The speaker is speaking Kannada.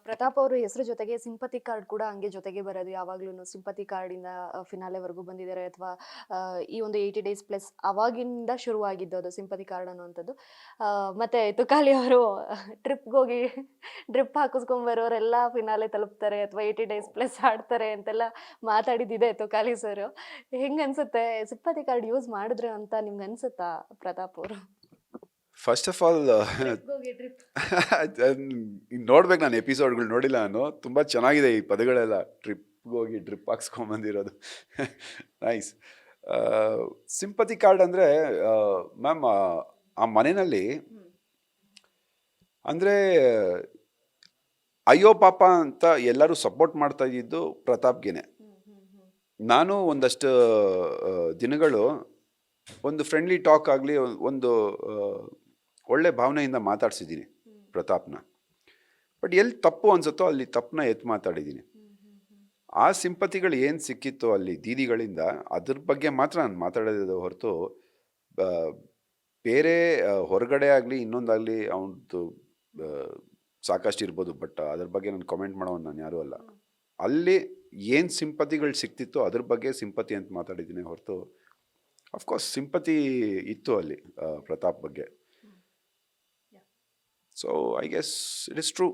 ಪ್ರತಾಪ್ ಅವ್ರ ಹೆಸರು ಜೊತೆಗೆ ಸಿಂಪತಿ ಕಾರ್ಡ್ ಕೂಡ ಹಂಗೆ ಜೊತೆಗೆ ಬರೋದು ಯಾವಾಗ್ಲೂನು. ಸಿಂಪತಿ ಕಾರ್ಡಿಂದ ಫಿನಾಲೆವರೆಗೂ ಬಂದಿದ್ದಾರೆ ಅಥವಾ ಈ ಒಂದು 80 ಡೇಸ್ ಪ್ಲಸ್ ಅವಾಗಿಂದ ಶುರುವಾಗಿದ್ದು ಅದು ಸಿಂಪತಿ ಕಾರ್ಡ್ ಅನ್ನುವಂಥದ್ದು. ಮತ್ತೆ ತುಕಾಲಿ ಅವರು ಟ್ರಿಪ್‌ಗೋಗಿ ಡ್ರಿಪ್ ಹಾಕಿಸ್ಕೊಂಡ್ ಬರೋರೆಲ್ಲ ಫಿನಾಲೆ ತಲುಪ್ತಾರೆ ಅಥವಾ 80 ಡೇಸ್ ಪ್ಲಸ್ ಆಡ್ತಾರೆ ಅಂತೆಲ್ಲ ಮಾತಾಡಿದ್ದಿದೆ ತುಕಾಲಿ ಸರು. ಹೆಂಗನ್ಸುತ್ತೆ? ಸಿಂಪತಿ ಕಾರ್ಡ್ ಯೂಸ್ ಮಾಡಿದ್ರು ಅಂತ ನಿಮ್ಗನ್ಸುತ್ತಾ ಪ್ರತಾಪ್ ಅವರು? ಫಸ್ಟ್ ಆಫ್ ಆಲ್ ಟ್ರಿಪ್‌ಗೋಗಿ ಡ್ರಿಪ್. ನೋಡ್ಬೇಕು, ನಾನು ಎಪಿಸೋಡ್ಗಳು ನೋಡಿಲ್ಲ. ನಾನು ತುಂಬ ಚೆನ್ನಾಗಿದೆ ಈ ಪದಗಳೆಲ್ಲ, ಟ್ರಿಪ್ಗೆ ಹೋಗಿ ಡ್ರಿಪ್ ಹಾಕ್ಸ್ಕೊಂಬಂದಿರೋದು. ನೈಸ್. ಸಿಂಪತಿ ಕಾರ್ಡ್ ಅಂದರೆ ಮ್ಯಾಮ್, ಆ ಮನೆಯಲ್ಲಿ ಅಂದರೆ ಅಯ್ಯೋ ಪಾಪ ಅಂತ ಎಲ್ಲರೂ ಸಪೋರ್ಟ್ ಮಾಡ್ತಾ ಇದ್ದಿದ್ದು ಪ್ರತಾಪ್ಗೆನೆ. ನಾನು ಒಂದಷ್ಟು ದಿನಗಳು ಒಂದು ಫ್ರೆಂಡ್ಲಿ ಟಾಕ್ ಆಗಲಿ, ಒಂದು ಒಳ್ಳೆ ಭಾವನೆಯಿಂದ ಮಾತಾಡ್ಸಿದ್ದೀನಿ ಪ್ರತಾಪ್ನ. ಬಟ್ ಎಲ್ಲಿ ತಪ್ಪು ಅನ್ಸುತ್ತೋ ಅಲ್ಲಿ ತಪ್ಪನ್ನ ಎತ್ತು ಮಾತಾಡಿದ್ದೀನಿ. ಆ ಸಿಂಪತಿಗಳು ಏನು ಸಿಕ್ಕಿತ್ತೋ ಅಲ್ಲಿ ದೀದಿಗಳಿಂದ, ಅದ್ರ ಬಗ್ಗೆ ಮಾತ್ರ ನಾನು ಮಾತಾಡೋದು ಹೊರತು ಬೇರೆ ಹೊರಗಡೆ ಆಗಲಿ ಇನ್ನೊಂದಾಗಲಿ ಅವನದು ಸಾಕಷ್ಟು ಇರ್ಬೋದು. ಬಟ್ ಅದ್ರ ಬಗ್ಗೆ ನಾನು ಕಾಮೆಂಟ್ ಮಾಡೋನು ನಾನು ಯಾರೂ ಅಲ್ಲ. ಅಲ್ಲಿ ಏನು ಸಿಂಪತಿಗಳು ಸಿಕ್ತಿತ್ತೋ ಅದ್ರ ಬಗ್ಗೆ ಸಿಂಪತಿ ಅಂತ ಮಾತಾಡಿದ್ದೀನಿ ಹೊರತು, ಅಫ್ಕೋರ್ಸ್ ಸಿಂಪತಿ ಇತ್ತು ಅಲ್ಲಿ ಪ್ರತಾಪ್ ಬಗ್ಗೆ. So I guess it is true.